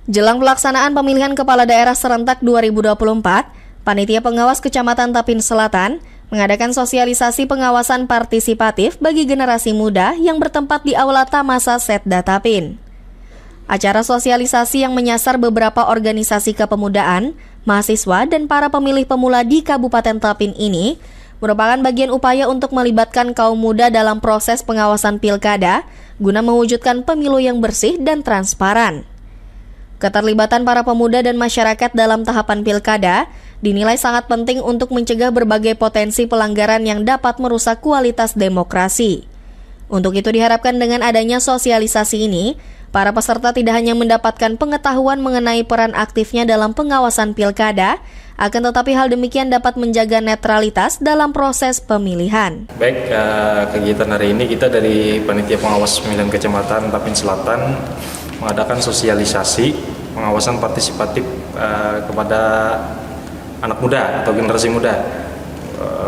Jelang pelaksanaan pemilihan kepala daerah serentak 2024, Panitia Pengawas Kecamatan Tapin Selatan mengadakan sosialisasi pengawasan partisipatif bagi generasi muda yang bertempat di Aula Tamasa Setda Tapin. Acara sosialisasi yang menyasar beberapa organisasi kepemudaan, mahasiswa, dan para pemilih pemula di Kabupaten Tapin ini merupakan bagian upaya untuk melibatkan kaum muda dalam proses pengawasan pilkada guna mewujudkan pemilu yang bersih dan transparan. Keterlibatan para pemuda dan masyarakat dalam tahapan pilkada dinilai sangat penting untuk mencegah berbagai potensi pelanggaran yang dapat merusak kualitas demokrasi. Untuk itu diharapkan dengan adanya sosialisasi ini, para peserta tidak hanya mendapatkan pengetahuan mengenai peran aktifnya dalam pengawasan pilkada, akan tetapi hal demikian dapat menjaga netralitas dalam proses pemilihan. Baik, kegiatan hari ini kita dari Panitia Pengawas Pemilihan Kecamatan Tapin Selatan mengadakan sosialisasi pengawasan partisipatif kepada anak muda atau generasi muda.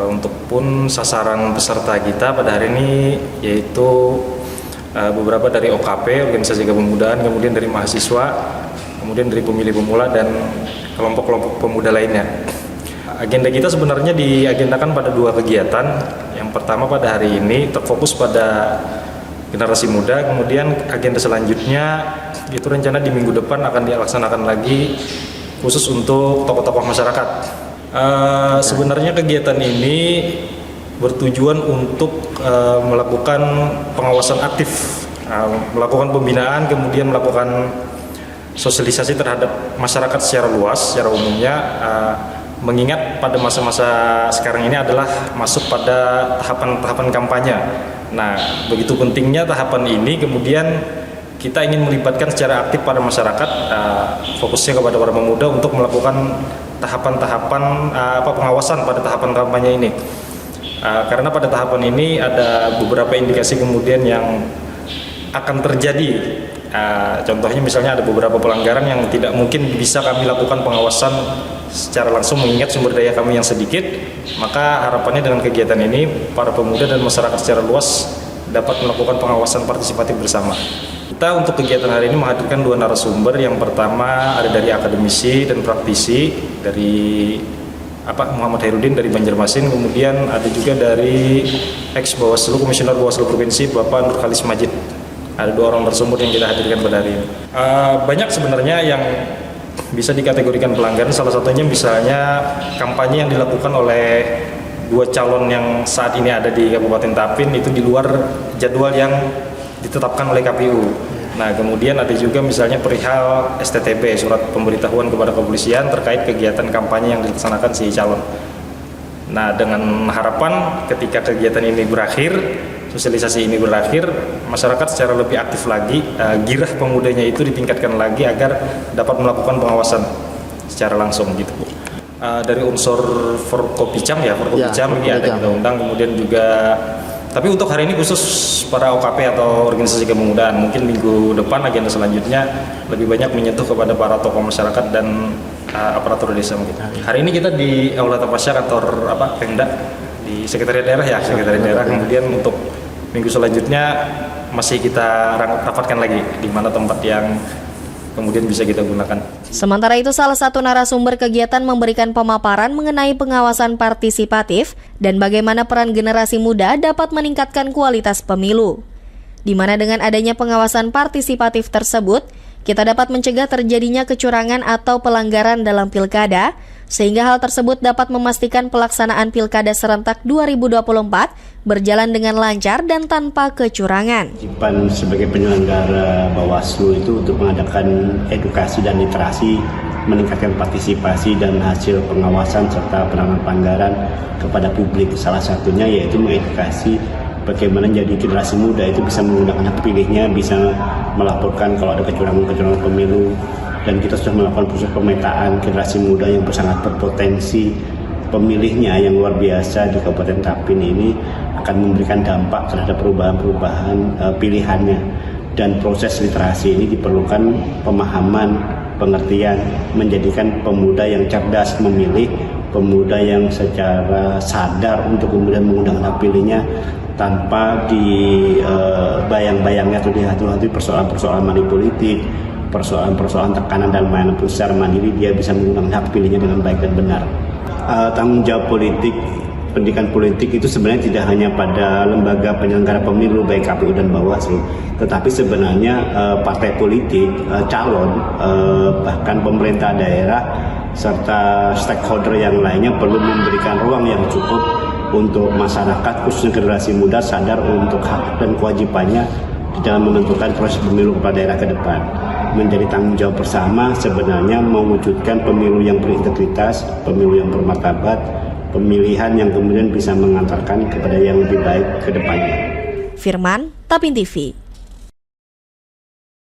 Untuk pun sasaran peserta kita pada hari ini yaitu beberapa dari OKP, organisasi kepemudaan, kemudian dari mahasiswa, kemudian dari pemilih pemula dan kelompok-kelompok pemuda lainnya. Agenda kita sebenarnya diagendakan pada dua kegiatan. Yang pertama pada hari ini terfokus pada generasi muda, kemudian agenda selanjutnya itu rencana di minggu depan akan dilaksanakan lagi khusus untuk tokoh-tokoh masyarakat. Sebenarnya kegiatan ini bertujuan untuk melakukan pengawasan aktif, melakukan pembinaan, kemudian melakukan sosialisasi terhadap masyarakat secara luas, secara umumnya, mengingat pada masa-masa sekarang ini adalah masuk pada tahapan-tahapan kampanye. Nah, begitu pentingnya tahapan ini, kemudian kita ingin melibatkan secara aktif pada masyarakat, fokusnya kepada para pemuda untuk melakukan tahapan-tahapan pengawasan pada tahapan kampanye ini. Karena pada tahapan ini ada beberapa indikasi kemudian yang akan terjadi. Contohnya misalnya ada beberapa pelanggaran yang tidak mungkin bisa kami lakukan pengawasan secara langsung mengingat sumber daya kami yang sedikit. Maka harapannya dengan kegiatan ini para pemuda dan masyarakat secara luas dapat melakukan pengawasan partisipatif bersama. Kita untuk kegiatan hari ini menghadirkan dua narasumber. Yang pertama ada dari akademisi dan praktisi dari Muhammad Hairudin dari Banjarmasin, kemudian ada juga dari ex-Bawaslu, Komisioner Bawaslu Provinsi Bapak Nur Khalis Majid. Ada dua orang narasumber yang kita hadirkan pada hari ini. Banyak sebenarnya yang bisa dikategorikan pelanggaran, salah satunya misalnya kampanye yang dilakukan oleh dua calon yang saat ini ada di Kabupaten Tapin itu di luar jadwal yang ditetapkan oleh KPU. Nah, kemudian ada juga misalnya perihal STTP, surat pemberitahuan kepada kepolisian terkait kegiatan kampanye yang dilaksanakan si calon. Nah, dengan harapan ketika kegiatan ini berakhir, sosialisasi ini berakhir, masyarakat secara lebih aktif lagi, girah pemudanya itu ditingkatkan lagi agar dapat melakukan pengawasan secara langsung gitu, Bu. Dari unsur Forkopicam ya, ada kita undang, kemudian juga tapi untuk hari ini khusus para OKP atau organisasi kepemudaan. Mungkin minggu depan agenda selanjutnya lebih banyak menyentuh kepada para tokoh masyarakat dan aparatur desa mungkin. Hari ini kita di Aula Tamasa kantor Pemda di sekretariat daerah ya, sekretariat daerah. Kemudian untuk minggu selanjutnya masih kita rapatkan lagi di mana tempat yang kemudian bisa kita gunakan. Sementara itu, salah satu narasumber kegiatan memberikan pemaparan mengenai pengawasan partisipatif dan bagaimana peran generasi muda dapat meningkatkan kualitas pemilu. Di mana dengan adanya pengawasan partisipatif tersebut, kita dapat mencegah terjadinya kecurangan atau pelanggaran dalam pilkada, sehingga hal tersebut dapat memastikan pelaksanaan pilkada serentak 2024 berjalan dengan lancar dan tanpa kecurangan. Kewajiban sebagai penyelenggara Bawaslu itu untuk mengadakan edukasi dan literasi, meningkatkan partisipasi dan hasil pengawasan serta penanganan pelanggaran kepada publik. Salah satunya yaitu mengedukasi bagaimana jadi generasi muda itu bisa menggunakan hak pilihnya, bisa melaporkan kalau ada kecurangan pemilu. Dan kita sudah melakukan proses pemetaan generasi muda yang sangat berpotensi pemilihnya yang luar biasa di Kabupaten Tapin ini akan memberikan dampak terhadap perubahan-perubahan pilihannya. Dan proses literasi ini diperlukan pemahaman, pengertian, menjadikan pemuda yang cerdas memilih, pemuda yang secara sadar untuk kemudian menggunakan hak pilihnya tanpa dibayang-bayangnya atau dihati-hati persoalan-persoalan money politik, persoalan-persoalan tekanan dan mainan pun secara mandiri dia bisa menggunakan hak pilihnya dengan baik dan benar. Tanggung jawab politik, pendidikan politik itu sebenarnya tidak hanya pada lembaga penyelenggara pemilu baik KPU dan Bawaslu, tetapi sebenarnya partai politik, calon, bahkan pemerintah daerah serta stakeholder yang lainnya perlu memberikan ruang yang cukup untuk masyarakat khususnya generasi muda sadar untuk hak dan kewajibannya di dalam menentukan proses pemilu kepala daerah ke depan. Menjadi tanggung jawab bersama sebenarnya mewujudkan pemilu yang berintegritas, pemilu yang bermartabat, pemilihan yang kemudian bisa mengantarkan kepada yang lebih baik ke depannya. Firman, Tapin TV.